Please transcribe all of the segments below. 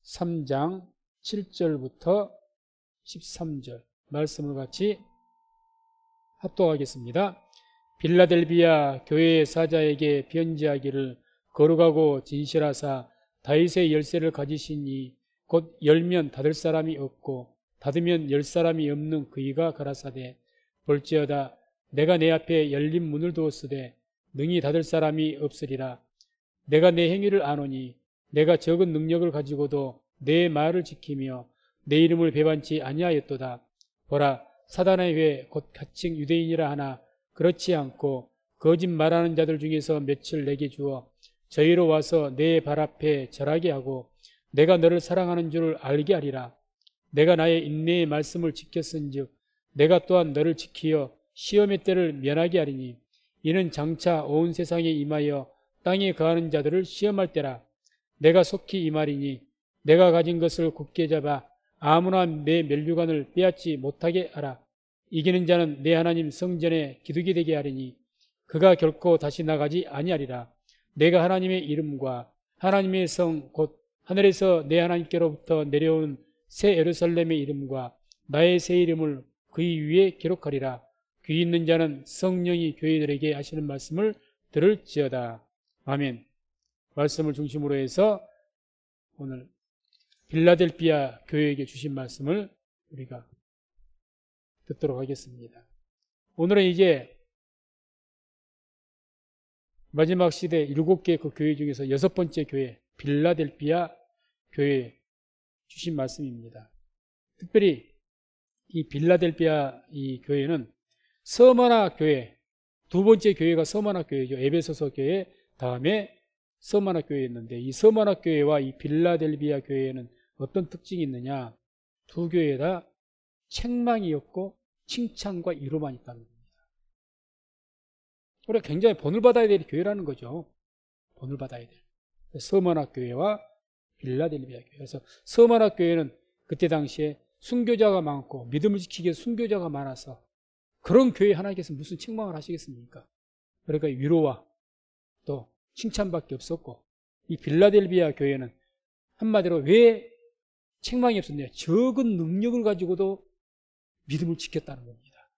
3장 7절부터 13절 말씀을 같이 합독하겠습니다. 빌라델비아 교회의 사자에게 편지하기를 거룩하고 진실하사 다윗의 열쇠를 가지시니 곧 열면 닫을 사람이 없고 닫으면 열 사람이 없는 그이가 가라사대 볼지어다 내가 내 앞에 열린 문을 두었으되 능히 닫을 사람이 없으리라. 내가 내 행위를 아노니 내가 적은 능력을 가지고도 내 말을 지키며 내 이름을 배반치 아니하였도다. 보라 사단의 회 곧 가칭 유대인이라 하나 그렇지 않고 거짓 말하는 자들 중에서 몇을 내게 주어 저희로 와서 내 발 앞에 절하게 하고 내가 너를 사랑하는 줄을 알게 하리라. 내가 나의 인내의 말씀을 지켰은즉 내가 또한 너를 지키어 시험의 때를 면하게 하리니 이는 장차 온 세상에 임하여 땅에 거하는 자들을 시험할 때라. 내가 속히 이 말이니 내가 가진 것을 굳게 잡아 아무나 내 면류관을 빼앗지 못하게 하라. 이기는 자는 내 하나님 성전에 기득이 되게 하리니 그가 결코 다시 나가지 아니하리라. 내가 하나님의 이름과 하나님의 성 곧 하늘에서 내 하나님께로부터 내려온 새 예루살렘의 이름과 나의 새 이름을 그의 위에 기록하리라. 귀 있는 자는 성령이 교회들에게 하시는 말씀을 들을지어다. 아멘. 말씀을 중심으로 해서 오늘 빌라델비아 교회에게 주신 말씀을 우리가 듣도록 하겠습니다. 오늘은 이제 마지막 시대 7개 그 교회 중에서 6번째 교회 빌라델비아 교회에 주신 말씀입니다. 특별히 이 빌라델비아 이 교회는 서머나 교회, 두 번째 교회가 서머나 교회죠. 에베소서 교회 다음에 서머나 교회였는데 이 서머나 교회와 이 빌라델비아 교회에는 어떤 특징이 있느냐? 두 교회 다 책망이 없고 칭찬과 위로만 있다는 겁니다. 우리가 굉장히 본을 받아야 될 교회라는 거죠. 본을 받아야 될. 서머나 교회와 빌라델비아 교회. 그래서 서머나 교회는 그때 당시에 순교자가 많고 믿음을 지키기 위해서 순교자가 많아서 그런 교회 하나님께서 무슨 책망을 하시겠습니까? 그러니까 위로와 또 칭찬밖에 없었고 이 빌라델비아 교회는 한마디로 왜 책망이 없었냐? 적은 능력을 가지고도 믿음을 지켰다는 겁니다.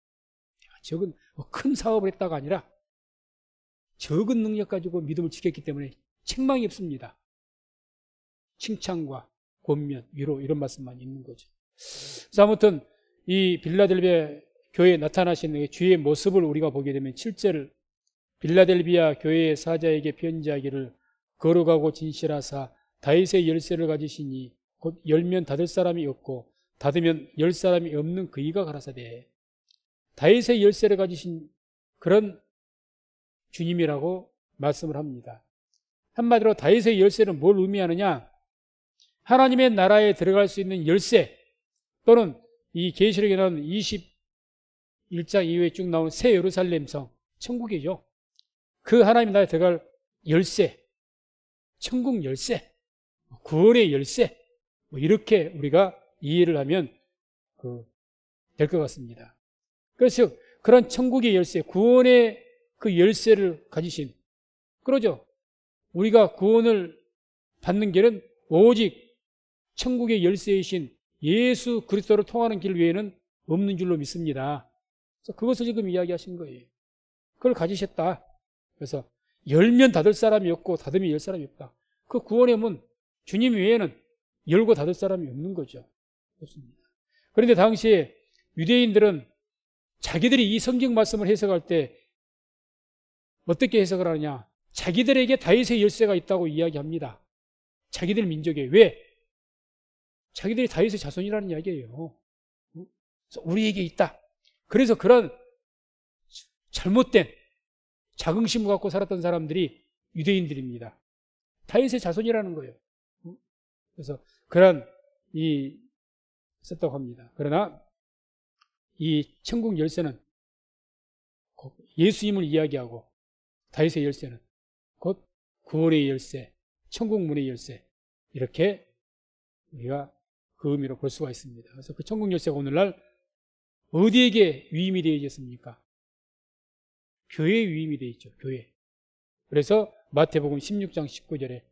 적은 큰 사업을 했다가 아니라 적은 능력 가지고 믿음을 지켰기 때문에 책망이 없습니다. 칭찬과 권면, 위로 이런 말씀만 있는 거죠. 그래서 아무튼 이 빌라델비아 교회에 나타나시는 주의 모습을 우리가 보게 되면 7절 빌라델비아 교회의 사자에게 편지하기를 거룩하고 진실하사 다윗의 열쇠를 가지시니 곧 열면 닫을 사람이 없고 닫으면 열 사람이 없는 그이가 가라사대. 다윗의 열쇠를 가지신 그런 주님이라고 말씀을 합니다. 한마디로 다윗의 열쇠는 뭘 의미하느냐? 하나님의 나라에 들어갈 수 있는 열쇠 또는 이 계시록에 나오는 21장 이후에 쭉 나온 새 예루살렘 성, 천국이죠. 그 하나님의 나라에 들어갈 열쇠, 천국 열쇠, 구원의 열쇠 이렇게 우리가 이해를 하면 될 것 같습니다. 그래서 그런 천국의 열쇠, 구원의 그 열쇠를 가지신 그러죠. 우리가 구원을 받는 길은 오직 천국의 열쇠이신 예수 그리스도로 통하는 길 외에는 없는 줄로 믿습니다. 그래서 그것을 지금 이야기하신 거예요. 그걸 가지셨다. 그래서 열면 닫을 사람이 없고 닫으면 열 사람이 없다. 그 구원의 문 주님 외에는 열고 닫을 사람이 없는 거죠. 없습니다. 그런데 당시에 유대인들은 자기들이 이 성경 말씀을 해석할 때 어떻게 해석을 하느냐? 자기들에게 다윗의 열쇠가 있다고 이야기합니다. 자기들 민족에. 왜? 자기들이 다윗의 자손이라는 이야기예요. 그래서 우리에게 있다. 그래서 그런 잘못된 자긍심을 갖고 살았던 사람들이 유대인들입니다. 다윗의 자손이라는 거예요. 그래서 그런 썼다고 합니다. 그러나 이 천국 열쇠는 예수님을 이야기하고 다윗의 열쇠는 곧 구원의 열쇠, 천국 문의 열쇠 이렇게 우리가 그 의미로 볼 수가 있습니다. 그래서 그 천국 열쇠가 오늘날 어디에게 위임이 되어 있습니까? 교회에 위임이 되어 있죠. 교회. 그래서 마태복음 16장 19절에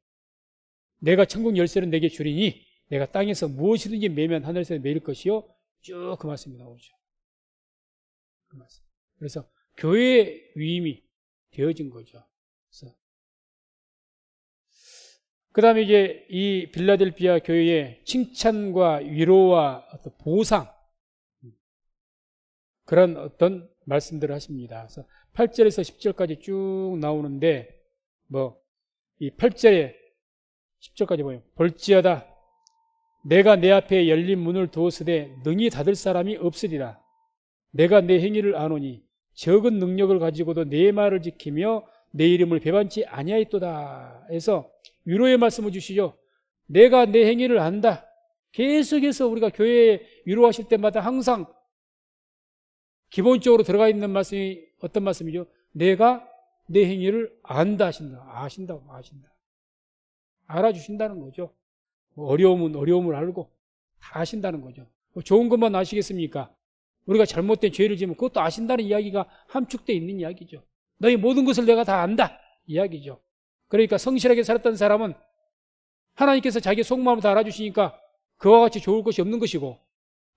내가 천국 열쇠를 내게 주리니 내가 땅에서 무엇이든지 매면 하늘에서 매일 것이요. 쭉 그 말씀이 나오죠. 그 말씀. 그래서 교회의 위임이 되어진 거죠. 그래서 그 다음에 이제 이 빌라델비아 교회의 칭찬과 위로와 어떤 보상, 그런 어떤 말씀들을 하십니다. 그래서 8절에서 10절까지 쭉 나오는데, 이 8절에 10절까지 보면, 볼지어다 내가 내 앞에 열린 문을 두었으되 능히 닫을 사람이 없으리라. 내가 내 행위를 아노니 적은 능력을 가지고도 내 말을 지키며 내 이름을 배반치 아니하였도다. 해서 위로의 말씀을 주시죠. 내가 내 행위를 안다. 계속해서 우리가 교회에 위로하실 때마다 항상 기본적으로 들어가 있는 말씀이 어떤 말씀이죠? 내가 내 행위를 안다 하신다. 아신다. 알아주신다는 거죠. 어려움은 어려움을 알고 다 아신다는 거죠. 좋은 것만 아시겠습니까? 우리가 잘못된 죄를 지으면 그것도 아신다는 이야기가 함축되어 있는 이야기죠. 너희 모든 것을 내가 다 안다 이야기죠. 그러니까 성실하게 살았던 사람은 하나님께서 자기 속마음을 다 알아주시니까 그와 같이 좋을 것이 없는 것이고,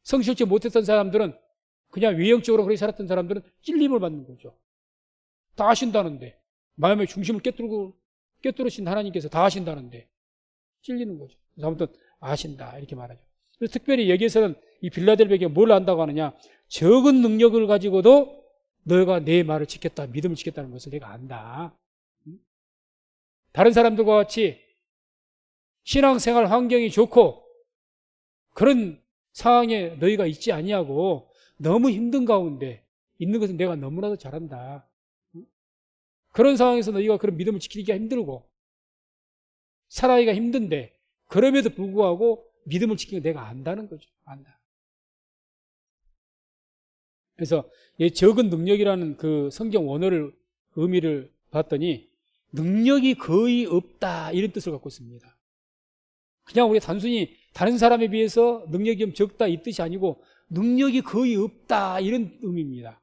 성실치 못했던 사람들은 그냥 외형적으로 그렇게 살았던 사람들은 찔림을 받는 거죠. 다 아신다는데, 마음의 중심을 깨뚫으신 하나님께서 다 아신다는데 찔리는 거죠. 그래서 아무튼 아신다 이렇게 말하죠. 그래서 특별히 여기에서는 이 빌라델비아에게 뭘 안다고 하느냐, 적은 능력을 가지고도 너가 내 말을 지켰다, 믿음을 지켰다는 것을 내가 안다. 다른 사람들과 같이 신앙생활 환경이 좋고 그런 상황에 너희가 있지 아니하고 너무 힘든 가운데 있는 것은 내가 너무나도 잘한다. 그런 상황에서 너희가 그런 믿음을 지키기가 힘들고 살아가기가 힘든데 그럼에도 불구하고 믿음을 지키는 거 내가 안다는 거죠. 안다. 그래서 이 적은 능력이라는 그 성경 원어를 의미를 봤더니 능력이 거의 없다 이런 뜻을 갖고 있습니다. 그냥 우리 단순히 다른 사람에 비해서 능력이 좀 적다 이 뜻이 아니고 능력이 거의 없다 이런 의미입니다.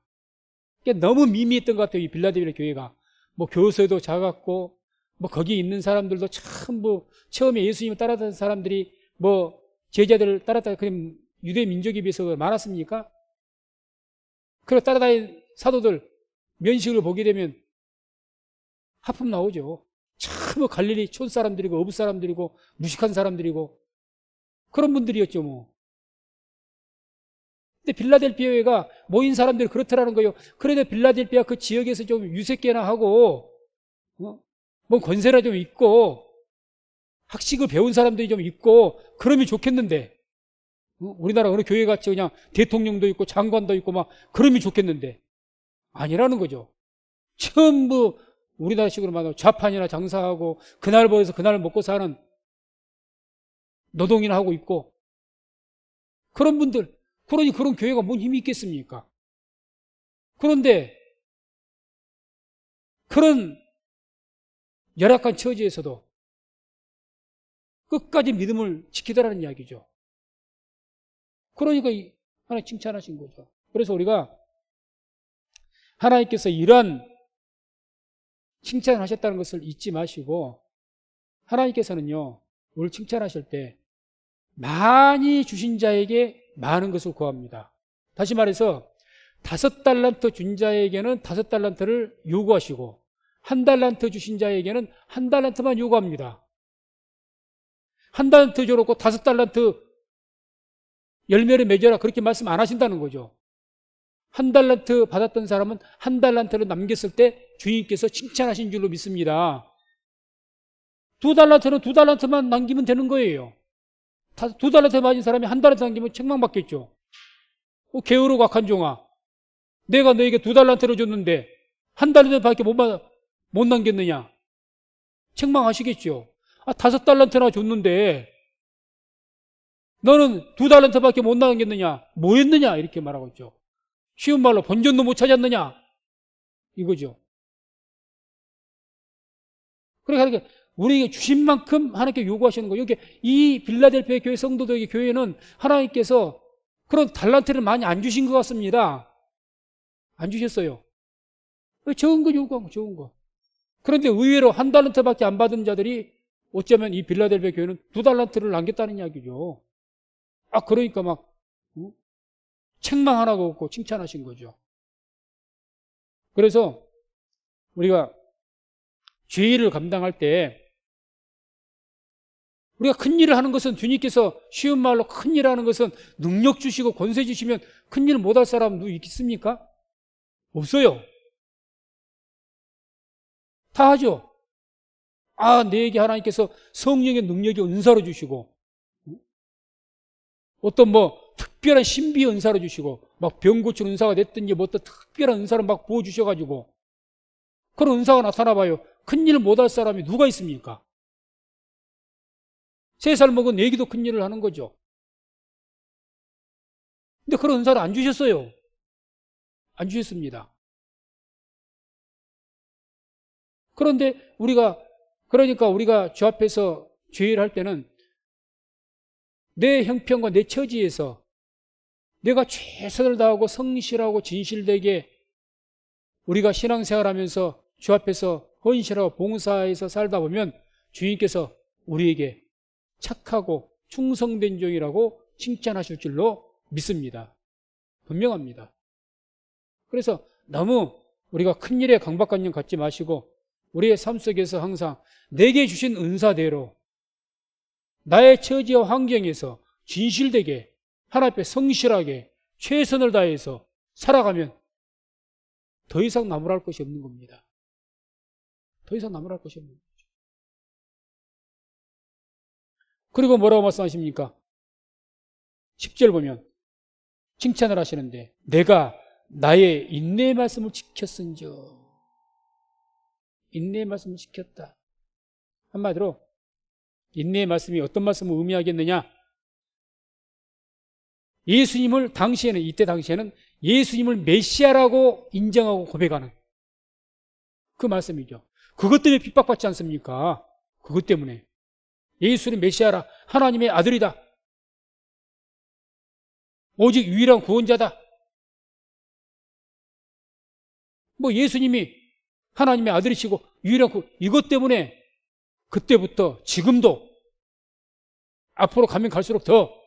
그러니까 너무 미미했던 것 같아요. 이 빌라델비아 교회가 교서도 작았고 거기 있는 사람들도 참 처음에 예수님을 따랐던 사람들이 제자들을 따랐다 그냥 유대 민족에 비해서 많았습니까? 그리고 따라다닌 사도들 면식을 보게 되면 하품 나오죠. 참 갈릴리 촌 사람들이고 어부 사람들이고 무식한 사람들이고 그런 분들이었죠. 근데 빌라델비아 교회가 모인 사람들이 그렇더라는 거예요. 그래도 빌라델비아 그 지역에서 좀 유색계나 하고 권세라 좀 있고 학식을 배운 사람들이 좀 있고 그러면 좋겠는데 우리나라 어느 교회같이 그냥 대통령도 있고 장관도 있고 그러면 좋겠는데 아니라는 거죠. 전부 우리나라식으로 말하면 좌판이나 장사하고 그날 벌어서 그날 먹고 사는 노동이나 하고 있고 그런 분들, 그러니 그런 교회가 뭔 힘이 있겠습니까? 그런데 그런 열악한 처지에서도 끝까지 믿음을 지키더라는 이야기죠. 그러니까 하나님 칭찬하신 거죠. 그래서 우리가 하나님께서 이러한 칭찬을 하셨다는 것을 잊지 마시고 하나님께서는요 우리를 칭찬하실 때 많이 주신 자에게 많은 것을 구합니다. 다시 말해서 5달란트 준 자에게는 5달란트를 요구하시고 1달란트 주신 자에게는 1달란트만 요구합니다. 1달란트 줘놓고 5달란트 열매를 맺어라 그렇게 말씀 안 하신다는 거죠. 1달란트 받았던 사람은 1달란트를 남겼을 때 주인께서 칭찬하신 줄로 믿습니다. 2달란트는 2달란트만 남기면 되는 거예요. 2달란트 맞은 사람이 1달란트 남기면 책망받겠죠. 게으르고 악한 종아, 내가 너에게 2달란트를 줬는데 1달란트밖에 못 남겼느냐, 책망하시겠죠. 5달란트나 줬는데 너는 2달란트밖에 못 남겼느냐, 뭐 했느냐 이렇게 말하고 있죠. 쉬운 말로 본전도 못 찾았느냐 이거죠. 그러니까 우리에게 주신 만큼 하나님께 요구하시는 거예요. 이 빌라델비아 교회 성도들에게 교회는 하나님께서 그런 달란트를 많이 안 주신 것 같습니다. 안 주셨어요. 적은 거 요구하고 적은 거. 그런데 의외로 1달란트밖에 안 받은 자들이 어쩌면 이 빌라델비아 교회는 2달란트를 남겼다는 이야기죠. 그러니까 막 책망 하나가 없고 칭찬하신 거죠. 그래서 우리가 죄를 감당할 때 우리가 큰 일을 하는 것은 주님께서 쉬운 말로 큰 일을 하는 것은 능력 주시고 권세 주시면 큰 일을 못할 사람 누구 있겠습니까? 없어요. 다 하죠. 내게 하나님께서 성령의 능력이 은사로 주시고 어떤 특별한 신비 은사로 주시고 막 병 고치는 은사가 됐든지 어떤 특별한 은사를 막 부어주셔가지고 그런 은사가 나타나 봐요. 큰 일을 못할 사람이 누가 있습니까? 3살 먹은 애기도 큰 일을 하는 거죠. 근데 그런 은사를 안 주셨어요. 안 주셨습니다. 그런데 그러니까 우리가 주 앞에서 죄를 할 때는 내 형편과 내 처지에서 내가 최선을 다하고 성실하고 진실되게 우리가 신앙생활하면서 주 앞에서 헌신하고 봉사해서 살다 보면 주님께서 우리에게 착하고 충성된 종이라고 칭찬하실 줄로 믿습니다. 분명합니다. 그래서 너무 우리가 큰일에 강박관념 갖지 마시고 우리의 삶 속에서 항상 내게 주신 은사대로 나의 처지와 환경에서 진실되게 하나님 앞에 성실하게 최선을 다해서 살아가면 더 이상 나무랄 것이 없는 겁니다. 더 이상 나무랄 것이 없는 거죠. 그리고 뭐라고 말씀하십니까? 10절 보면 칭찬을 하시는데 내가 나의 인내의 말씀을 지켰은즉 인내의 말씀을 지켰다. 한마디로 인내의 말씀이 어떤 말씀을 의미하겠느냐? 예수님을 이때 당시에는 예수님을 메시아라고 인정하고 고백하는 그 말씀이죠. 그것 때문에 핍박받지 않습니까? 그것 때문에 예수는 메시아라, 하나님의 아들이다, 오직 유일한 구원자다. 예수님이 하나님의 아들이시고 유일한 이것 때문에 그때부터 지금도 앞으로 가면 갈수록 더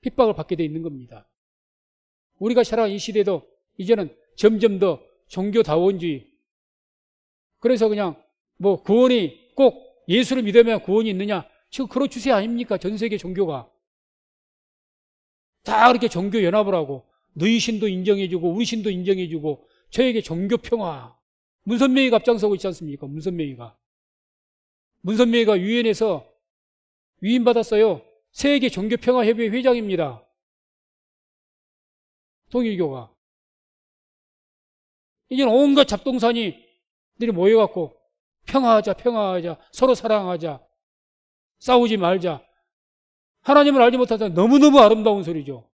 핍박을 받게 돼 있는 겁니다. 우리가 살아가는 이 시대도 이제는 점점 더 종교다원주의, 그래서 그냥 구원이 꼭 예수를 믿으면 구원이 있느냐, 지금 그런 추세 아닙니까? 전 세계 종교가 다 그렇게 종교 연합을 하고 너희 신도 인정해주고 우리 신도 인정해주고 저에게 종교 평화, 문선명이가 앞장서고 있지 않습니까? 문선명이가 유엔에서 위임받았어요. 세계 종교 평화 협의회 회장입니다. 통일교가. 이제는 온갖 잡동사니들이 모여갖고 평화하자, 서로 사랑하자, 싸우지 말자. 하나님을 알지 못하자. 너무너무 아름다운 소리죠.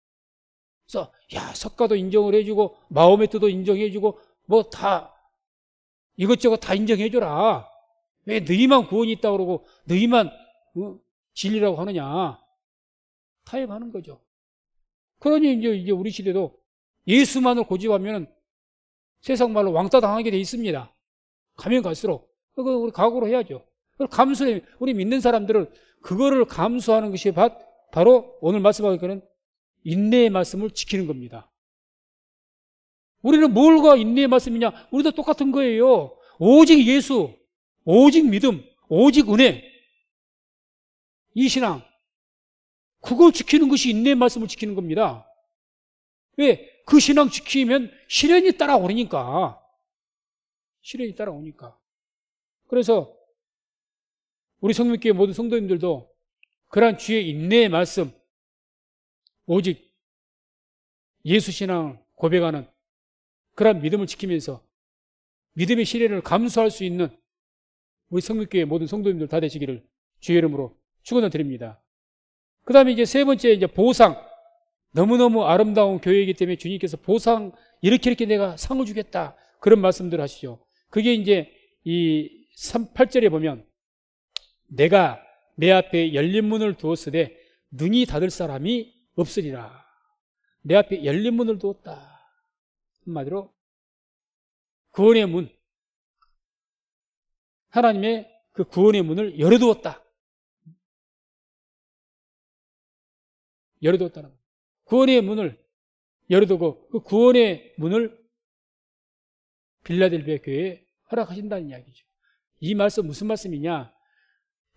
그래서 석가도 인정을 해주고 마호메트도 인정해주고 다 이것저것 다 인정해줘라. 왜 너희만 구원이 있다고 그러고 너희만 진리라고 하느냐. 타협하는 거죠. 그러니 이제 우리 시대도 예수만을 고집하면 세상 말로 왕따 당하게 돼 있습니다. 가면 갈수록. 그거 우리 각오로 해야죠. 우리 믿는 사람들은 그거를 감수하는 것이 바로 오늘 말씀하기는 인내의 말씀을 지키는 겁니다. 우리는 뭘과 인내의 말씀이냐? 우리도 똑같은 거예요. 오직 예수, 오직 믿음, 오직 은혜, 이 신앙, 그걸 지키는 것이 인내의 말씀을 지키는 겁니다. 왜? 그 신앙 지키면 시련이 따라오니까. 그래서 우리 성민교회 모든 성도님들도 그러한 주의 인내의 말씀, 오직 예수 신앙을 고백하는 그러한 믿음을 지키면서 믿음의 시련을 감수할 수 있는 우리 성민교회 모든 성도님들 다 되시기를 주의 이름으로 축원을 드립니다. 그 다음에 이제 세 번째 이제 보상. 너무너무 아름다운 교회이기 때문에 주님께서 보상, 이렇게 내가 상을 주겠다, 그런 말씀들을 하시죠. 그게 이제 이 8절에 보면 내가 내 앞에 열린 문을 두었으되 능히 닫을 사람이 없으리라. 내 앞에 열린 문을 두었다. 한마디로 구원의 문, 하나님의 그 구원의 문을 열어두었다. 열어두었다는 거예요. 구원의 문을 열어두고 그 구원의 문을 빌라델비아 교회에 허락하신다는 이야기죠. 이 말씀 무슨 말씀이냐?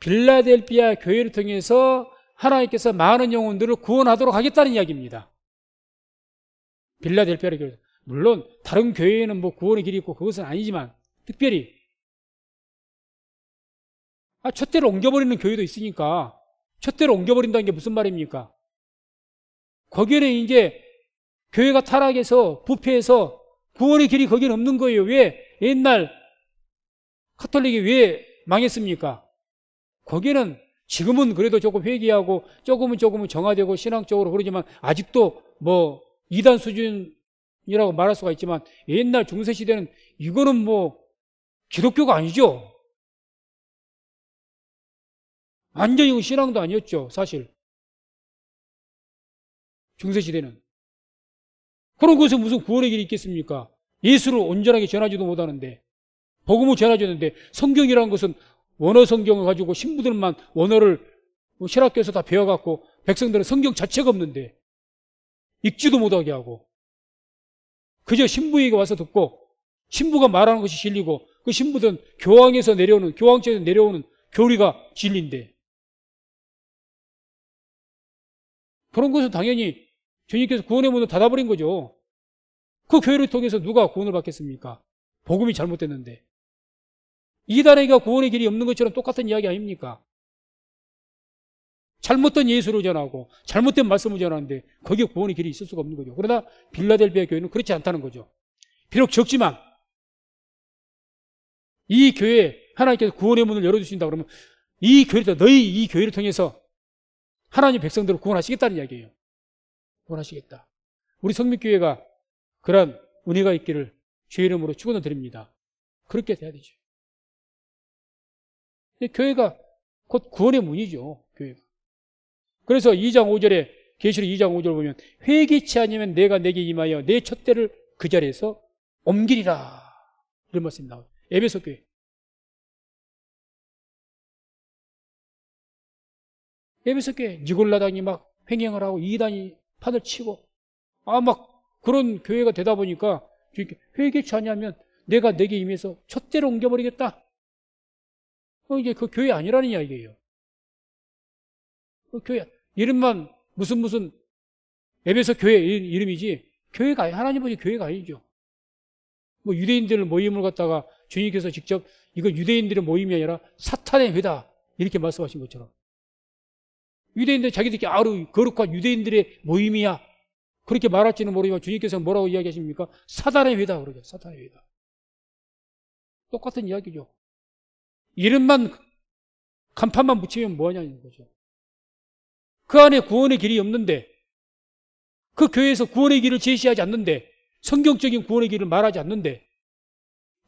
빌라델비아 교회를 통해서 하나님께서 많은 영혼들을 구원하도록 하겠다는 이야기입니다. 빌라델비아 교회. 물론 다른 교회에는 뭐 구원의 길이 있고 그것은 아니지만 특별히 촛대를 옮겨버리는 교회도 있으니까 촛대를 옮겨버린다는 게 무슨 말입니까? 거기에는 이제 교회가 타락해서 부패해서 구원의 길이 거기는 없는 거예요. 왜? 옛날 카톨릭이 왜 망했습니까? 거기는 지금은 그래도 조금 회개하고 조금은 정화되고 신앙적으로 그러지만 아직도 뭐 이단 수준이라고 말할 수가 있지만 옛날 중세시대는 이거는 뭐 기독교가 아니죠. 완전히 신앙도 아니었죠, 사실. 중세시대는. 그런 곳에 무슨 구원의 길이 있겠습니까? 예수를 온전하게 전하지도 못하는데, 복음을 전하지는데, 성경이라는 것은 원어 성경을 가지고 신부들만 원어를 신학교에서 다 배워갖고 백성들은 성경 자체가 없는데 읽지도 못하게 하고 그저 신부에게 와서 듣고 신부가 말하는 것이 진리고 그 신부들은 교황에서 내려오는 교황청에서 내려오는 교리가 진리인데 그런 것은 당연히 주님께서 구원의 문을 닫아버린 거죠. 그 교회를 통해서 누가 구원을 받겠습니까? 복음이 잘못됐는데. 이단에게 구원의 길이 없는 것처럼 똑같은 이야기 아닙니까? 잘못된 예수를 전하고 잘못된 말씀을 전하는데 거기에 구원의 길이 있을 수가 없는 거죠. 그러나 빌라델비아 교회는 그렇지 않다는 거죠. 비록 적지만 이 교회에 하나님께서 구원의 문을 열어주신다 그러면 너희 이 교회를 통해서 하나님 백성들을 구원하시겠다는 이야기예요. 구원하시겠다. 우리 성민교회가 그러한 은혜가 있기를 주의 이름으로 축원을 드립니다. 그렇게 돼야 되죠. 교회가 곧 구원의 문이죠. 교회가. 그래서 2장 5절에 계시록 2장 5절 보면 회개치 아니면 내가 내게 임하여 내 촛대를 그 자리에서 옮기리라. 이런 말씀이 나와요. 에베소 교회. 에베소 교회 니골라당이 막 횡행을 하고 이단이 판을 치고 막 그런 교회가 되다 보니까 회개치 아니하면 내가 내게 임해서 촛대를 옮겨버리겠다. 이게 그 교회 아니라는 이야기예요. 그 교회 이름만 무슨 에베소 교회 이름이지 교회가 아니 하나님 보시 교회가 아니죠. 뭐 유대인들 모임을 갖다가 주님께서 직접 이거 유대인들의 모임이 아니라 사탄의 회다 이렇게 말씀하신 것처럼 유대인들 자기들끼리 아루 거룩한 유대인들의 모임이야 그렇게 말할지는 모르지만 주님께서 뭐라고 이야기하십니까? 사단의 회다 그러죠. 사탄의 회다. 똑같은 이야기죠. 이름만 간판만 붙이면 뭐하냐는 거죠. 그 안에 구원의 길이 없는데 그 교회에서 구원의 길을 제시하지 않는데 성경적인 구원의 길을 말하지 않는데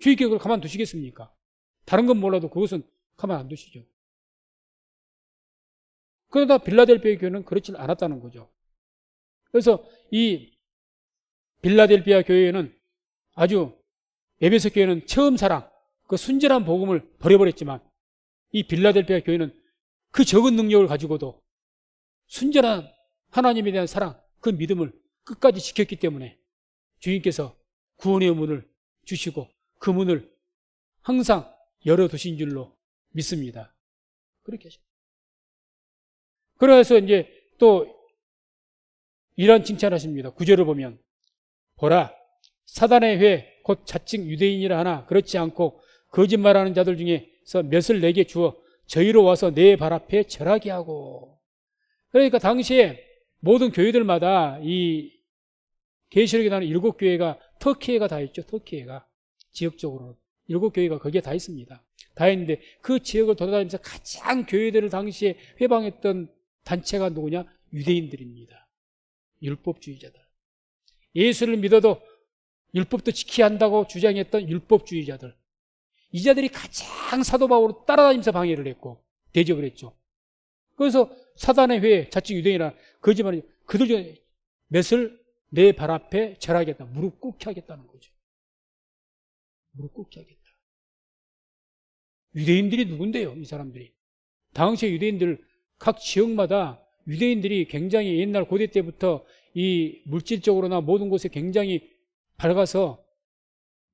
주님께 그걸 가만두시겠습니까? 다른 건 몰라도 그것은 가만 안 두시죠. 그러나 빌라델비아 교회는 그렇지 않았다는 거죠. 그래서 이 빌라델비아 교회는 아주 에베소 교회는 처음 사랑 그 순전한 복음을 버려버렸지만 이 빌라델비아 교회는 그 적은 능력을 가지고도 순전한 하나님에 대한 사랑 그 믿음을 끝까지 지켰기 때문에 주님께서 구원의 문을 주시고 그 문을 항상 열어두신 줄로 믿습니다. 그렇게 하십니다. 그래서 이제 또 이런 칭찬하십니다. 9절을 보면 보라 사단의 회 곧 자칭 유대인이라 하나 그렇지 않고 거짓말하는 자들 중에서 몇을 내게 주어 저희로 와서 내 발 앞에 절하게 하고. 그러니까 당시에 모든 교회들마다 이 계시록에 나오는 7교회가 터키에가 다 있죠. 터키에가 지역적으로 7교회가 거기에 다 있습니다. 다 있는데 그 지역을 돌아다니면서 가장 교회들을 당시에 회방했던 단체가 누구냐? 유대인들입니다. 율법주의자들. 예수를 믿어도 율법도 지켜야 한다고 주장했던 율법주의자들. 이 자들이 가장 사도 바울을 따라다니면서 방해를 했고 대적을 했죠. 그래서 사단의 회, 자칭 유대인이라 거짓말이 그들 중에 몇을 내 발 앞에 절하겠다. 무릎 꿇게 하겠다는 거죠. 무릎 꿇게 하겠다. 유대인들이 누군데요, 이 사람들이? 당시의 유대인들, 각 지역마다 유대인들이 굉장히 옛날 고대 때부터 이 물질적으로나 모든 곳에 굉장히 밝아서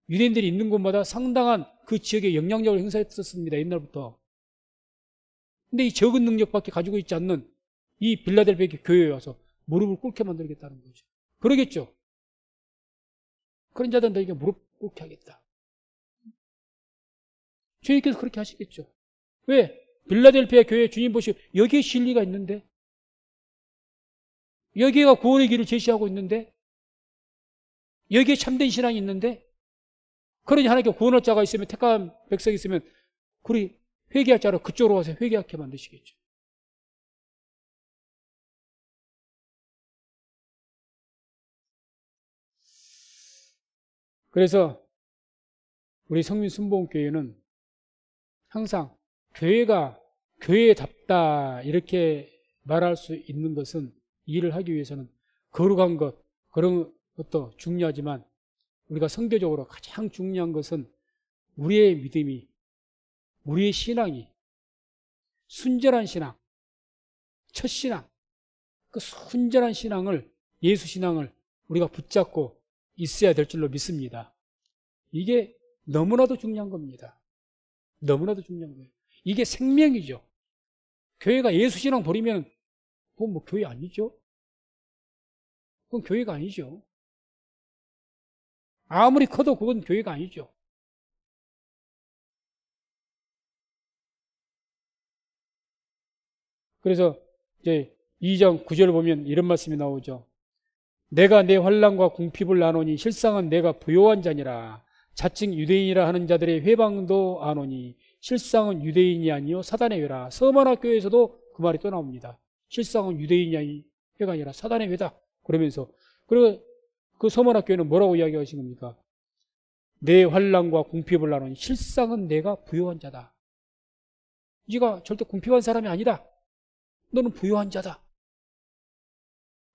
유대인들이 있는 곳마다 상당한 그 지역에 영향력을 행사했었습니다, 옛날부터. 근데 이 적은 능력밖에 가지고 있지 않는 이 빌라델비아 교회에 와서 무릎을 꿇게 만들겠다는 거죠. 그러겠죠. 그런 자들은 너에게 무릎 꿇게 하겠다. 주님께서 그렇게 하시겠죠. 왜? 빌라델비아 교회 주님 보시고 여기에 진리가 있는데, 여기가 구원의 길을 제시하고 있는데, 여기에 참된 신앙이 있는데, 그러니 하나님께 구원할 자가 있으면, 택한 백성이 있으면 그리 회개할 자로 그쪽으로 와서 회개하게 만드시겠죠. 그래서 우리 성민 순복음교회는 항상 교회가 교회답다 이렇게 말할 수 있는 것은, 일을 하기 위해서는 거룩한 것, 그런 것도 중요하지만 우리가 선교적으로 가장 중요한 것은 우리의 믿음이, 우리의 신앙이 순전한 신앙, 첫 신앙, 그 순전한 신앙을, 예수 신앙을 우리가 붙잡고 있어야 될 줄로 믿습니다. 이게 너무나도 중요한 겁니다. 너무나도 중요한 거예요. 이게 생명이죠. 교회가 예수 신앙 버리면 그건 뭐 교회 아니죠? 그건 교회가 아니죠. 아무리 커도 그건 교회가 아니죠. 그래서 이제 2장 9절 보면 이런 말씀이 나오죠. 내가 내 환난과 궁핍을 나누니 실상은 내가 부요한 자니라. 자칭 유대인이라 하는 자들의 회방도 아노니 실상은 유대인이 아니요 사단의 회라. 서머나교회에서도 그 말이 또 나옵니다. 실상은 유대인이 회가 아니라 사단의 회다. 그러면서, 그리고 그 서머나교회는 뭐라고 이야기하신 겁니까? 내 환난과 궁핍을 나누니 실상은 내가 부요한 자다. 네가 절대 궁핍한 사람이 아니다. 너는 부요한 자다.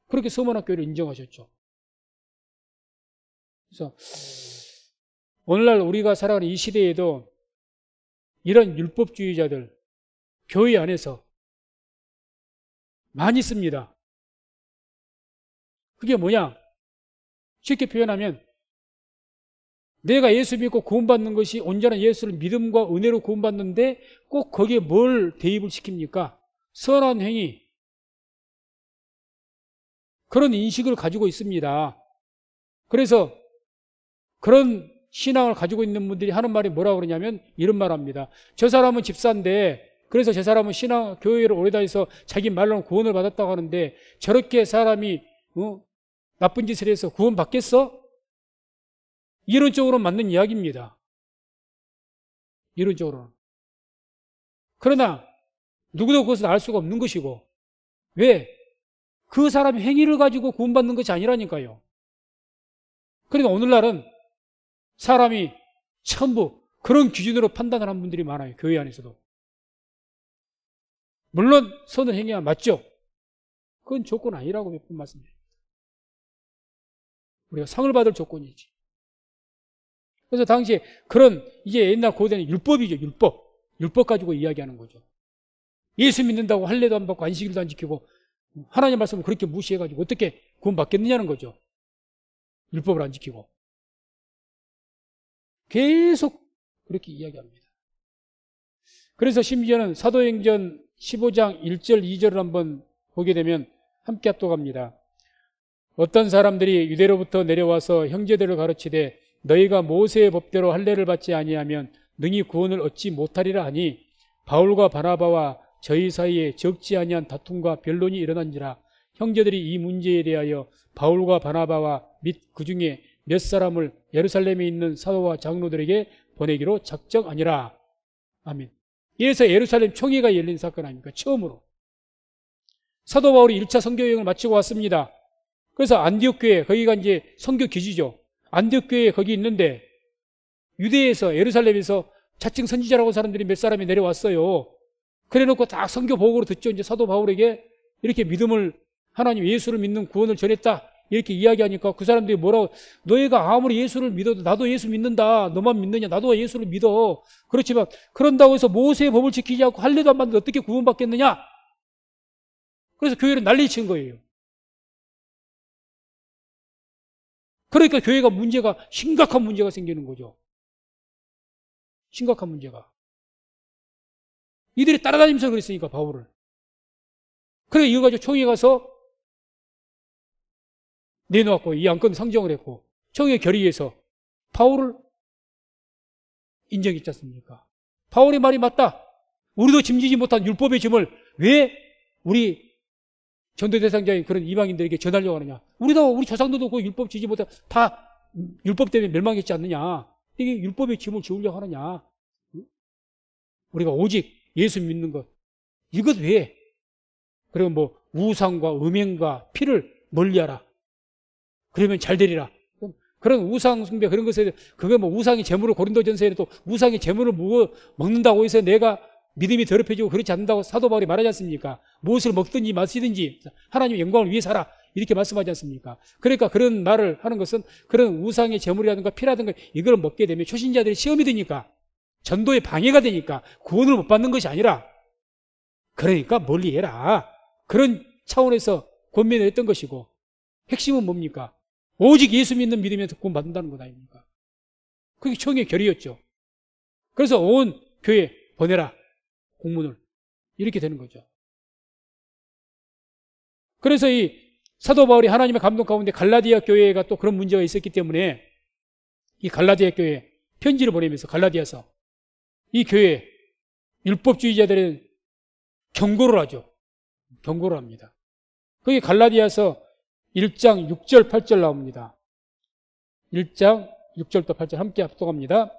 그렇게 서머나교회를 인정하셨죠. 그래서 오늘날 우리가 살아가는 이 시대에도 이런 율법주의자들 교회 안에서 많이 있습니다. 그게 뭐냐? 쉽게 표현하면 내가 예수 믿고 구원받는 것이 온전한 예수를 믿음과 은혜로 구원받는데 꼭 거기에 뭘 대입을 시킵니까? 선한 행위, 그런 인식을 가지고 있습니다. 그래서 그런 신앙을 가지고 있는 분들이 하는 말이 뭐라고 그러냐면 이런 말 합니다. 저 사람은 집사인데, 그래서 저 사람은 신앙 교회를 오래 다녀서 자기 말로는 구원을 받았다고 하는데 저렇게 사람이 나쁜 짓을 해서 구원 받겠어? 이론적으로 맞는 이야기입니다. 이론적으로는. 그러나 누구도 그것을 알 수가 없는 것이고, 왜? 그 사람의 행위를 가지고 구원받는 것이 아니라니까요. 그러니까 오늘날은 사람이 전부 그런 기준으로 판단을 하는 분들이 많아요. 교회 안에서도. 물론 선을 행해야 맞죠. 그건 조건 아니라고 몇 번 말씀드립니다. 우리가 상을 받을 조건이지. 그래서 당시에 그런, 이게 옛날 고대는 율법이죠. 율법 가지고 이야기하는 거죠. 예수 믿는다고 할례도 안 받고 안식일도 안 지키고 하나님 말씀을 그렇게 무시해가지고 어떻게 구원 받겠느냐는 거죠. 율법을 안 지키고. 계속 그렇게 이야기합니다. 그래서 심지어는 사도행전 15장 1절 2절을 한번 보게 되면 함께 합독합니다. 어떤 사람들이 유대로부터 내려와서 형제들을 가르치되 너희가 모세의 법대로 할례를 받지 아니하면 능히 구원을 얻지 못하리라 하니 바울과 바나바와 저희 사이에 적지 아니한 다툼과 변론이 일어난지라. 형제들이 이 문제에 대하여 바울과 바나바와 및 그 중에 몇 사람을 예루살렘에 있는 사도와 장로들에게 보내기로 작정하니라. 아멘. 이래서 예루살렘 총회가 열린 사건 아닙니까? 처음으로. 사도 바울이 1차 선교 여행을 마치고 왔습니다. 그래서 안디옥 교회, 거기가 이제 선교 기지죠. 안디옥 교회 거기 있는데 유대에서, 예루살렘에서 자칭 선지자라고 사람들이 몇 사람이 내려왔어요. 그래 놓고 다 선교 보고로 듣죠. 이제 사도 바울에게 이렇게 믿음을, 하나님 예수를 믿는 구원을 전했다. 이렇게 이야기하니까 그 사람들이 뭐라고, 너희가 아무리 예수를 믿어도 나도 예수 믿는다. 너만 믿느냐? 나도 예수를 믿어. 그렇지만 그런다고 해서 모세의 법을 지키지 않고 할례도 안 받는데 어떻게 구원받겠느냐? 그래서 교회를 난리친 거예요. 그러니까 교회가 심각한 문제가 생기는 거죠. 심각한 문제가. 이들이 따라다니면서 그랬으니까, 바울을. 그래, 이거 가지고 총회 가서 내놓았고, 이 안건 상정을 했고, 총회 결의해서 바울을 인정했지 않습니까? 바울의 말이 맞다. 우리도 짐지지 못한 율법의 짐을 왜 우리 전도 대상자인 그런 이방인들에게 전하려고 하느냐. 우리 조상들도 그 율법 지지 못해 다 율법 때문에 멸망했지 않느냐. 이게 율법의 짐을 지우려고 하느냐. 우리가 오직 예수 믿는 것. 이것 왜? 그리고 뭐 우상과 음행과 피를 멀리하라. 그러면 잘 되리라. 그런 우상 숭배 그런 것에 그게 뭐 우상의 제물을 고린도전서에 또 우상의 제물을 먹는다고 해서 내가 믿음이 더럽혀지고 그렇지 않는다고 사도 바울이 말하지 않습니까? 무엇을 먹든지 마시든지 하나님의 영광을 위해 살아 이렇게 말씀하지 않습니까? 그러니까 그런 말을 하는 것은 그런 우상의 제물이라든가 피라든가 이걸 먹게 되면 초신자들이 시험이 되니까 전도에 방해가 되니까 구원을 못 받는 것이 아니라 그러니까 멀리해라. 그런 차원에서 권면을 했던 것이고 핵심은 뭡니까? 오직 예수 믿는 믿으면서 구원받는다는 것 아닙니까? 그게 총의 결의였죠. 그래서 온 교회 보내라. 공문을. 이렇게 되는 거죠. 그래서 이 사도 바울이 하나님의 감동 가운데 갈라디아 교회가 또 그런 문제가 있었기 때문에 이 갈라디아 교회에 편지를 보내면서 갈라디아서 이 교회 율법주의자들은 경고를 하죠. 경고를 합니다. 그게 갈라디아서 1장 6절 8절 나옵니다. 1장 6절부터 8절 함께 합독합니다.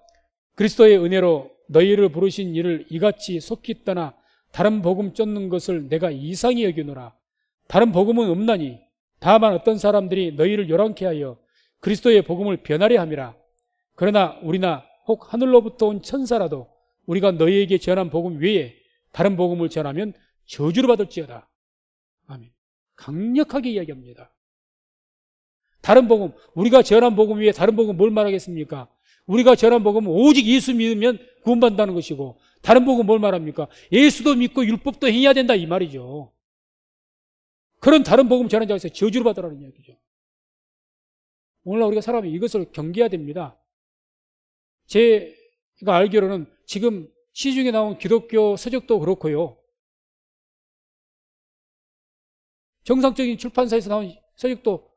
그리스도의 은혜로 너희를 부르신 이를 이같이 속히 떠나 다른 복음 쫓는 것을 내가 이상히 여기노라. 다른 복음은 없나니 다만 어떤 사람들이 너희를 요란케 하여 그리스도의 복음을 변하려 함이라. 그러나 우리나 혹 하늘로부터 온 천사라도 우리가 너희에게 전한 복음 외에 다른 복음을 전하면 저주를 받을지어다. 아멘. 강력하게 이야기합니다. 다른 복음, 우리가 전한 복음 외에 다른 복음 뭘 말하겠습니까? 우리가 전한 복음은 오직 예수 믿으면 구원받는다는 것이고 다른 복음 뭘 말합니까? 예수도 믿고 율법도 해야 된다 이 말이죠. 그런 다른 복음 전한 자에서 저주를 받으라는 이야기죠. 오늘날 우리가 사람이 이것을 경계해야 됩니다. 제가 알기로는 지금 시중에 나온 기독교 서적도 그렇고요. 정상적인 출판사에서 나온 서적도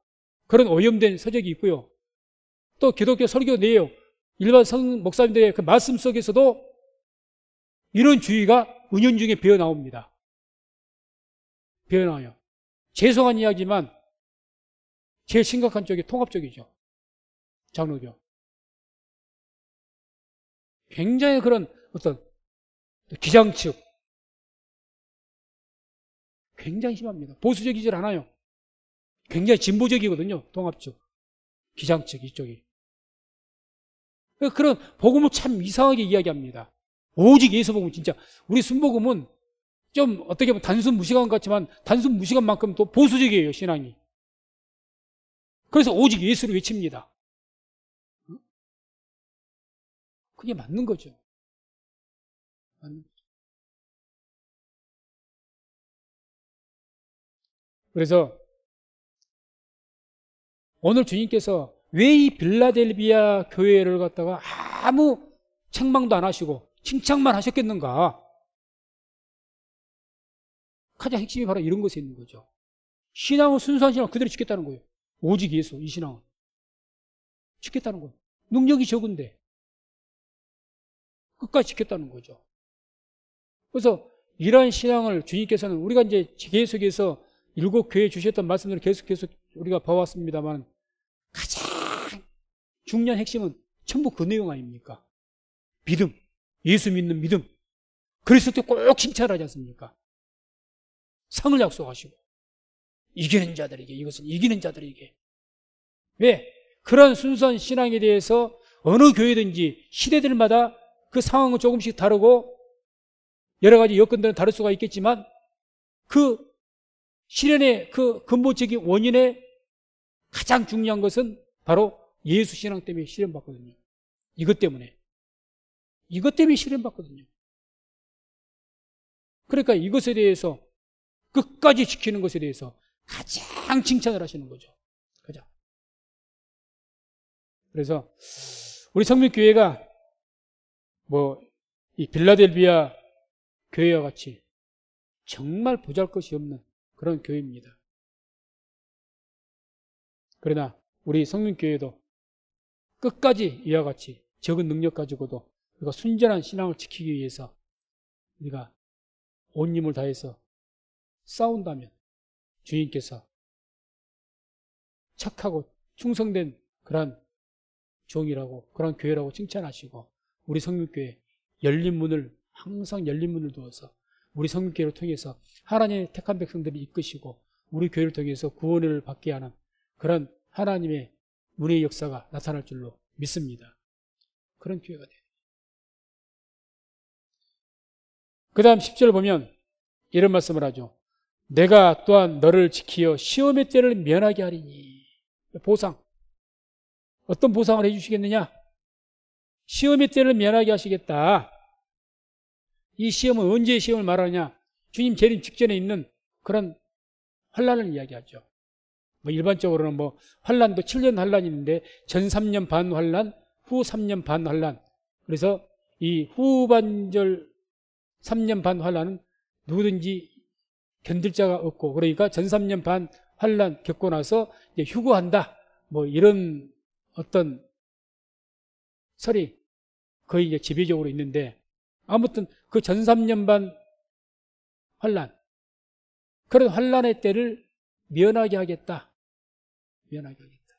그런 오염된 서적이 있고요. 또 기독교 설교 내용, 일반 목사님들의 그 말씀 속에서도 이런 주의가 은연중에 배어 나옵니다. 배어 나와요. 죄송한 이야기지만 제일 심각한 쪽이 통합 쪽이죠. 장로교. 굉장히 그런 어떤 기장측 굉장히 심합니다. 보수적이질 않아요. 굉장히 진보적이거든요. 통합 측, 기장측 이쪽이. 그런 복음을 참 이상하게 이야기합니다. 오직 예수 복음 진짜 우리 순복음은 좀 어떻게 보면 단순 무시감 같지만 단순 무시감만큼 또 보수적이에요. 신앙이. 그래서 오직 예수를 외칩니다. 그게 맞는 거죠. 맞는 거죠. 그래서 오늘 주님께서 왜 이 빌라델비아 교회를 갖다가 아무 책망도 안 하시고 칭찬만 하셨겠는가? 가장 핵심이 바로 이런 것에 있는 거죠. 신앙은 순수한 신앙을 그대로 지켰다는 거예요. 오직 예수, 이 신앙은. 지켰다는 거예요. 능력이 적은데 끝까지 지켰다는 거죠. 그래서 이러한 신앙을 주님께서는 우리가 이제 계속해서 7교회에 주셨던 말씀들을 계속 우리가 봐왔습니다만 가장 중요한 핵심은 전부 그 내용 아닙니까? 믿음, 예수 믿는 믿음. 그랬을 때 꼭 칭찬하지 않습니까? 상을 약속하시고 이기는 자들에게, 이것은 이기는 자들에게. 왜? 그런 순수한 신앙에 대해서 어느 교회든지 시대들마다 그 상황은 조금씩 다르고 여러 가지 여건들은 다를 수가 있겠지만 그 실현의 그 근본적인 원인에 가장 중요한 것은 바로 예수 신앙 때문에 시련받거든요. 이것 때문에 시련받거든요. 그러니까 이것에 대해서 끝까지 지키는 것에 대해서 가장 칭찬을 하시는 거죠. 가장. 그래서 우리 성민교회가 이 빌라델비아 교회와 같이 정말 보잘것이 없는 그런 교회입니다. 그러나 우리 성민교회도 끝까지 이와 같이 적은 능력 가지고도 우리가 순전한 신앙을 지키기 위해서 우리가 온 힘을 다해서 싸운다면 주님께서 착하고 충성된 그러한 종이라고, 그런 교회라고 칭찬하시고, 우리 성민교회 항상 열린 문을 두어서 우리 성민교회를 통해서 하나님의 택한 백성들이 이끄시고 우리 교회를 통해서 구원을 받게 하는 그런 하나님의 문의 역사가 나타날 줄로 믿습니다. 그런 교회가 돼요. 그 다음 10절 보면 이런 말씀을 하죠. 내가 또한 너를 지키어 시험의 때를 면하게 하리니. 보상. 어떤 보상을 해주시겠느냐? 시험의 때를 면하게 하시겠다. 이 시험은 언제 시험을 말하느냐? 주님 재림 직전에 있는 그런 환난을 이야기하죠. 일반적으로는 환난도 7년 환난이 있는데 전 3년 반 환난, 후 3년 반 환난. 그래서 이 후반절 3년 반 환난은 누구든지 견딜 자가 없고, 그러니까 전 3년 반 환난 겪고 나서 이제 휴거한다. 이런 어떤 설이 거의 이제 지배적으로 있는데, 아무튼 그 전 3년 반 환난, 그런 환난의 때를 면하게 하겠다. 면하게 하겠다.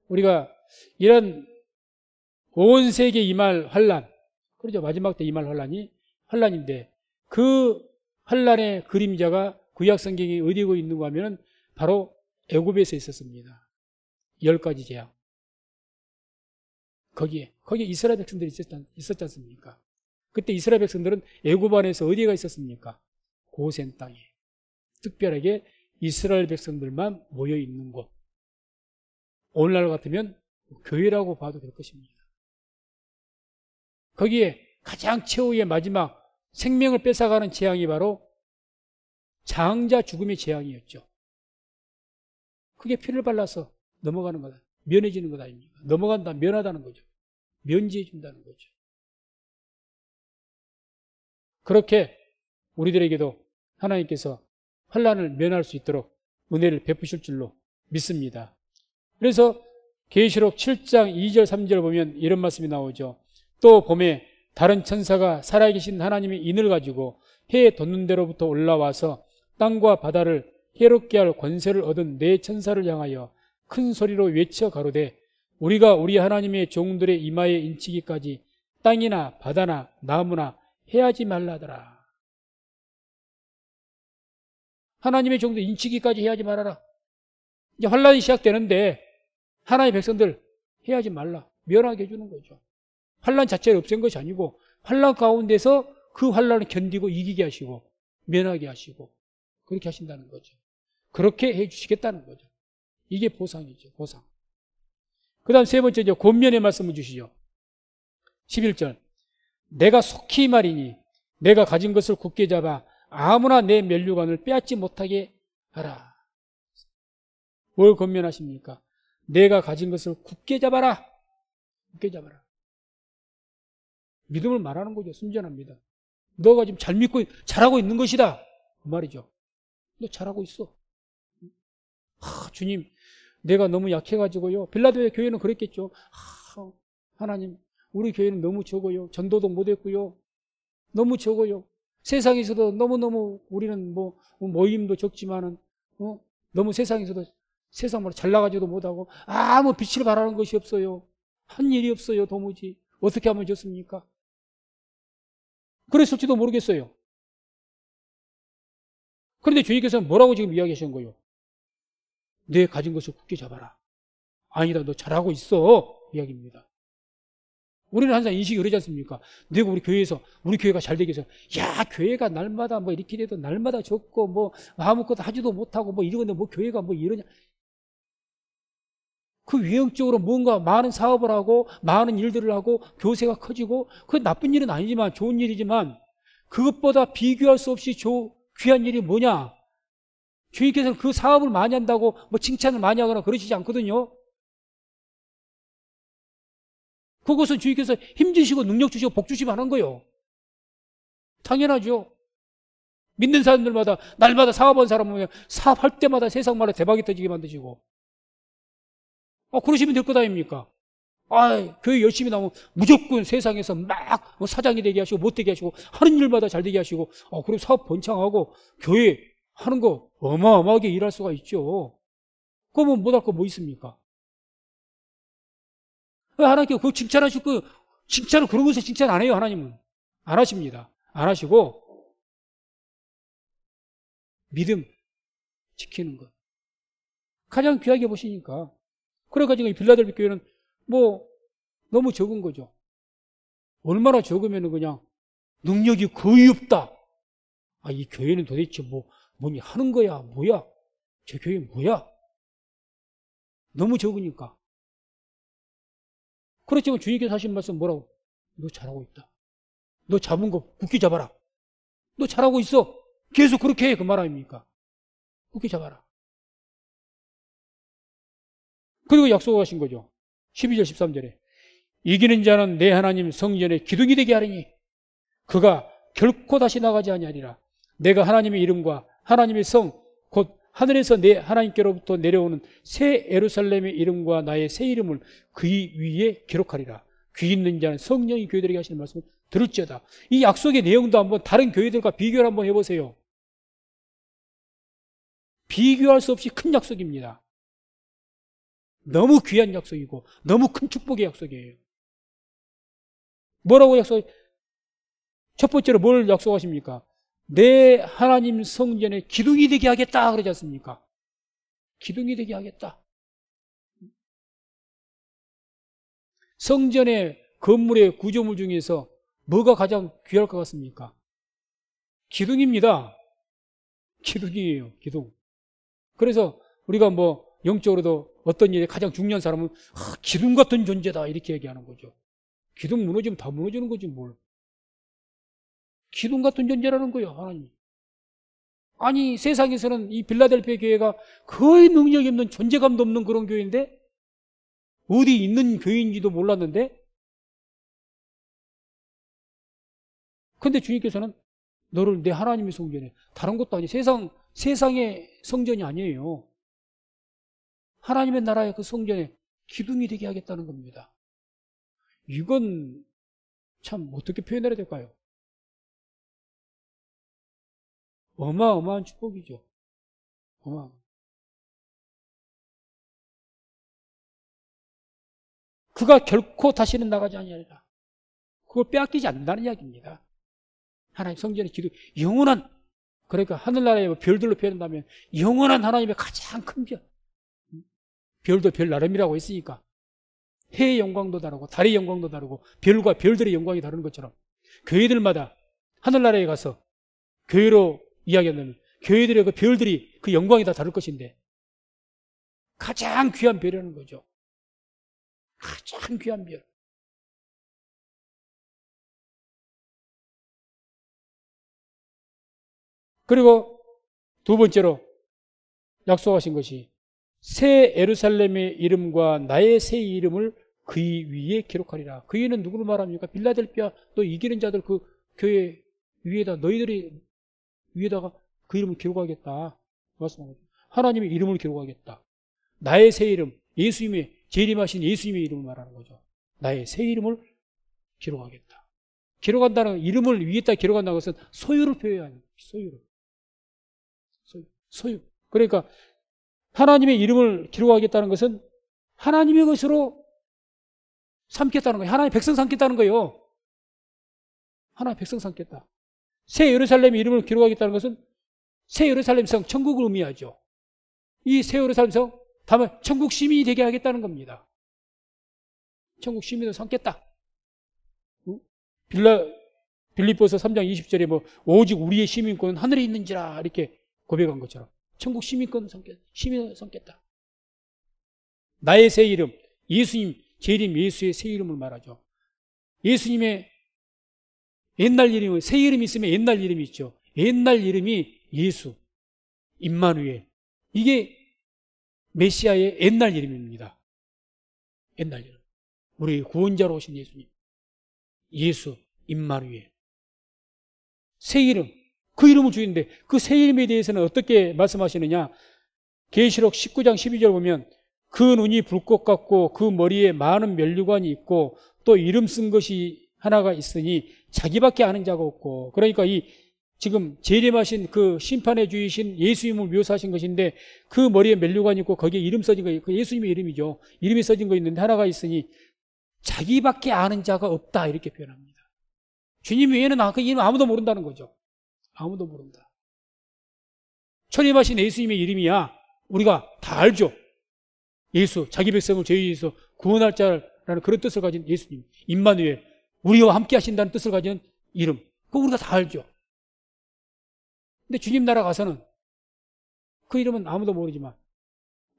우리가 이런 온 세계 임할 환난, 그렇죠. 마지막 때 임할 환난인데, 그 환난의 그림자가 구약 성경에 어디고 있는가 하면 바로 애굽에서 있었습니다. 10가지 재앙. 거기에 이스라엘 백성들이 있었지 않습니까? 그때 이스라엘 백성들은 애굽 안에서 어디가 있었습니까? 고센 땅에. 특별하게 이스라엘 백성들만 모여 있는 곳. 오늘날 같으면 교회라고 봐도 될 것입니다. 거기에 가장 최후의 마지막 생명을 뺏어가는 재앙이 바로 장자 죽음의 재앙이었죠. 그게 피를 발라서 넘어가는 거다. 면해지는 것 아닙니까? 넘어간다, 면하다는 거죠. 면지해 준다는 거죠. 그렇게 우리들에게도 하나님께서 환난을 면할 수 있도록 은혜를 베푸실 줄로 믿습니다. 그래서 계시록 7장 2절 3절 보면 이런 말씀이 나오죠. 또 봄에 다른 천사가 살아계신 하나님의 인을 가지고 해 돋는 데로부터 올라와서 땅과 바다를 해롭게 할 권세를 얻은 네 천사를 향하여 큰 소리로 외쳐 가로되 우리가 우리 하나님의 종들의 이마에 인치기까지 땅이나 바다나 나무나 해하지 말라더라. 하나님의 종들 인치기까지 해하지 말아라. 이제 환란이 시작되는데 하나님의 백성들 해하지 말라. 면하게 해주는 거죠. 환란 자체를 없앤 것이 아니고 환란 가운데서 그 환란을 견디고 이기게 하시고 면하게 하시고 그렇게 하신다는 거죠. 그렇게 해주시겠다는 거죠. 이게 보상이죠. 보상. 그 다음 세 번째 이제 권면의 말씀을 주시죠. 11절. 내가 속히 말이니 내가 가진 것을 굳게 잡아 아무나 내 면류관을 빼앗지 못하게 하라. 뭘 권면하십니까? 내가 가진 것을 굳게 잡아라. 굳게 잡아라. 믿음을 말하는 거죠. 순전합니다. 너가 지금 잘 믿고 잘하고 있는 것이다. 그 말이죠. 너 잘하고 있어. 주님, 내가 너무 약해가지고요. 빌라델비아 교회는 그랬겠죠. 하나님, 우리 교회는 너무 적어요. 전도도 못했고요. 너무 적어요. 세상에서도 너무너무 우리는 모임도 적지만은 너무 세상에서도 세상으로 잘 나가지도 못하고 아무 빛을 발하는 것이 없어요. 한 일이 없어요. 도무지. 어떻게 하면 좋습니까? 그랬을지도 모르겠어요. 그런데 주님께서는 뭐라고 지금 이야기하시는 거예요? 내 가진 것을 굳게 잡아라. 아니다, 너 잘하고 있어. 이야기입니다. 우리는 항상 인식이 그러지 않습니까? 내가 우리 교회에서, 우리 교회가 잘 되기 위해서, 야, 교회가 날마다 뭐 이렇게 돼도 날마다 적고, 뭐 아무것도 하지도 못하고, 뭐 이러는데 뭐 교회가 뭐 이러냐. 그 외형적으로 뭔가 많은 사업을 하고, 많은 일들을 하고, 교세가 커지고, 그 나쁜 일은 아니지만, 좋은 일이지만, 그것보다 비교할 수 없이 귀한 일이 뭐냐? 주님께서는 그 사업을 많이 한다고 뭐 칭찬을 많이 하거나 그러시지 않거든요. 그것은 주님께서 힘 주시고 능력 주시고 복 주시면 하는 거예요. 당연하죠. 믿는 사람들마다 날마다 사업한 사람 보면 사업할 때마다 세상마다 대박이 터지게 만드시고. 그러시면 될 것 아닙니까? 교회 열심히 나오면 무조건 세상에서 막 사장이 되게 하시고 못 되게 하시고 하는 일마다 잘 되게 하시고 그리고 사업 번창하고 교회 하는 거 어마어마하게 일할 수가 있죠. 그러면 못할 거 뭐 있습니까? 하나님께 그거 칭찬하실 거, 칭찬을 그런 것에 칭찬 안 해요, 하나님은. 안 하십니다. 안 하시고, 믿음 지키는 것. 가장 귀하게 보시니까. 그래가지고 이 빌라델비아 교회는 뭐, 너무 적은 거죠. 얼마나 적으면 그냥 능력이 거의 없다. 이 교회는 도대체 뭐니 하는 거야? 뭐야? 저 교회 뭐야? 너무 적으니까. 그렇지만 주님께서 하신 말씀 뭐라고? 너 잘하고 있다. 너 잡은 거 굳게 잡아라. 너 잘하고 있어. 계속 그렇게 해. 그 말 아닙니까? 굳게 잡아라. 그리고 약속하신 거죠. 12절 13절에 이기는 자는 내 하나님 성전의 기둥이 되게 하리니 그가 결코 다시 나가지 아니하리라. 내가 하나님의 이름과 하나님의 성 곧 하늘에서 내 하나님께로부터 내려오는 새 예루살렘의 이름과 나의 새 이름을 그 위에 기록하리라. 귀 있는 자는 성령이 교회들에게 하시는 말씀을 들을지어다. 이 약속의 내용도 한번 다른 교회들과 비교를 한번 해보세요. 비교할 수 없이 큰 약속입니다. 너무 귀한 약속이고 너무 큰 축복의 약속이에요. 뭐라고 첫 번째로 뭘 약속하십니까? 내 하나님 성전에 기둥이 되게 하겠다 그러지 않습니까? 기둥이 되게 하겠다. 성전의 건물의 구조물 중에서 뭐가 가장 귀할 것 같습니까? 기둥입니다. 기둥이에요. 기둥. 그래서 우리가 뭐 영적으로도 어떤 일에 가장 중요한 사람은 기둥 같은 존재다 이렇게 얘기하는 거죠. 기둥 무너지면 다 무너지는 거지 뭘. 기둥 같은 존재라는 거예요, 하나님. 아니, 세상에서는 이 빌라델피아 교회가 거의 능력이 없는 존재감도 없는 그런 교회인데 어디 있는 교회인지도 몰랐는데 근데 주님께서는 너를 내 하나님의 성전에 다른 것도 아니 세상의 성전이 아니에요. 하나님의 나라의 그 성전에 기둥이 되게 하겠다는 겁니다. 이건 참 어떻게 표현해야 될까요? 어마어마한 축복이죠. 그가 결코 다시는 나가지 아니하리라. 그걸 빼앗기지 않는다는 이야기입니다. 하나님 성전의 기둥, 영원한, 그러니까 하늘나라의 별들로 표현한다면 영원한 하나님의 가장 큰 별. 별도 별 나름이라고 했으니까 해의 영광도 다르고 달의 영광도 다르고 별과 별들의 영광이 다른 것처럼 교회들마다 하늘나라에 가서 교회로 이야기하면 교회들의 그 별들이 그 영광이 다 다를 것인데 가장 귀한 별이라는 거죠. 가장 귀한 별. 그리고 두 번째로 약속하신 것이 새 예루살렘의 이름과 나의 새 이름을 그 위에 기록하리라. 그 위에는 누구를 말합니까? 빌라델피아 너 이기는 자들 그 교회 위에다 너희들이 위에다가 그 이름을 기록하겠다. 말씀합니다. 하나님의 이름을 기록하겠다. 나의 새 이름, 예수님의 재림하신 예수님의 이름을 말하는 거죠. 나의 새 이름을 기록하겠다. 기록한다는 이름을 위에다 기록한다는 것은 소유를 표현하는 거예요. 소유. 그러니까 하나님의 이름을 기록하겠다는 것은 하나님의 것으로 삼겠다는 거예요. 하나님의 백성 삼겠다는 거예요. 하나님의 백성 삼겠다. 새 예루살렘의 이름을 기록하겠다는 것은 새 예루살렘 성, 천국을 의미하죠. 이 새 예루살렘 성, 다음에 천국 시민이 되게 하겠다는 겁니다. 천국 시민을 삼겠다. 빌립보서 3장 20절에 뭐 오직 우리의 시민권은 하늘에 있는지라 이렇게 고백한 것처럼 천국 시민권 시민을 삼겠다. 나의 새 이름, 예수님, 제 이름 예수의 새 이름을 말하죠. 예수님의 옛날 이름은 새 이름이 있으면 옛날 이름이 있죠. 옛날 이름이 예수, 임마누엘. 이게 메시아의 옛날 이름입니다. 옛날 이름. 우리 구원자로 오신 예수님. 예수, 임마누엘. 새 이름. 그 이름을 주는데 그 새 이름에 대해서는 어떻게 말씀하시느냐? 계시록 19장 12절 보면 그 눈이 불꽃 같고 그 머리에 많은 면류관이 있고 또 이름 쓴 것이 하나가 있으니 자기밖에 아는 자가 없고, 그러니까 이 지금 재림하신 그 심판의 주이신 예수님을 묘사하신 것인데 그 머리에 면류관이 있고 거기에 이름 써진 거, 그 예수님의 이름이죠. 이름이 써진 거 있는데 하나가 있으니 자기밖에 아는 자가 없다 이렇게 표현합니다. 주님 외에는 그 이름 아무도 모른다는 거죠. 아무도 모른다. 철임하신 예수님의 이름이야 우리가 다 알죠. 예수, 자기 백성을 죄에서 구원할 자라는 그런 뜻을 가진 예수님, 임마누엘, 우리와 함께 하신다는 뜻을 가진 이름, 그거 우리가 다 알죠. 근데 주님 나라 가서는 그 이름은 아무도 모르지만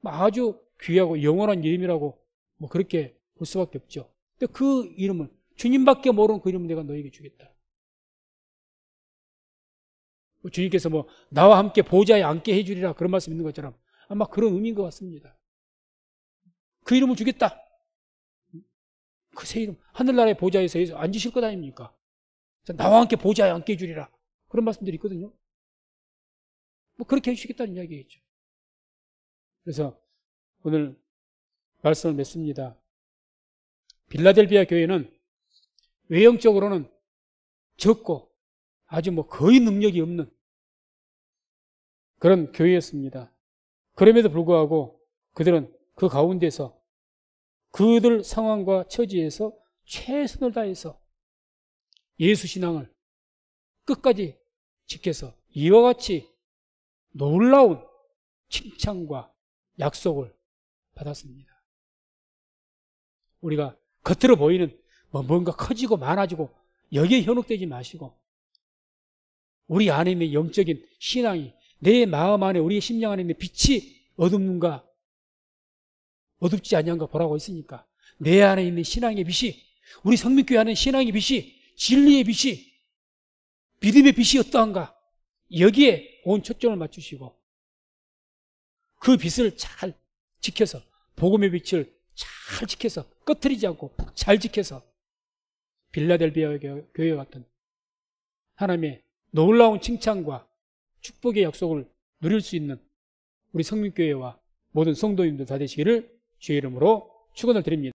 아주 귀하고 영원한 이름이라고 뭐 그렇게 볼 수밖에 없죠. 근데 그 이름을, 주님밖에 모르는 그 이름을 내가 너에게 주겠다. 주님께서 뭐 나와 함께 보좌에 앉게 해주리라 그런 말씀 있는 것처럼 아마 그런 의미인 것 같습니다. 그 이름을 주겠다. 그 새 이름, 하늘나라의 보좌에서 앉으실 것 아닙니까? 나와 함께 보좌에 앉게 해주리라 그런 말씀들이 있거든요. 뭐 그렇게 해주시겠다는 이야기겠죠. 그래서 오늘 말씀을 맺습니다. 빌라델비아 교회는 외형적으로는 적고 아주 뭐 거의 능력이 없는 그런 교회였습니다. 그럼에도 불구하고 그들은 그 가운데서 그들 상황과 처지에서 최선을 다해서 예수 신앙을 끝까지 지켜서 이와 같이 놀라운 칭찬과 약속을 받았습니다. 우리가 겉으로 보이는 뭔가 커지고 많아지고 여기에 현혹되지 마시고 우리 안에 있는 영적인 신앙이 내 마음 안에 우리의 심령 안에 있는 빛이 어둡는가 어둡지 않냐가 보라고 했으니까 내 안에 있는 신앙의 빛이, 우리 성민교회 안에 신앙의 빛이, 진리의 빛이, 믿음의 빛이 어떠한가 여기에 온 초점을 맞추시고 그 빛을 잘 지켜서 복음의 빛을 잘 지켜서 꺼트리지 않고 잘 지켜서 빌라델비아 교회 같은 하나님의 놀라운 칭찬과 축복의 약속을 누릴 수 있는 우리 성민교회와 모든 성도님들 다 되시기를 주의 이름으로 축원을 드립니다.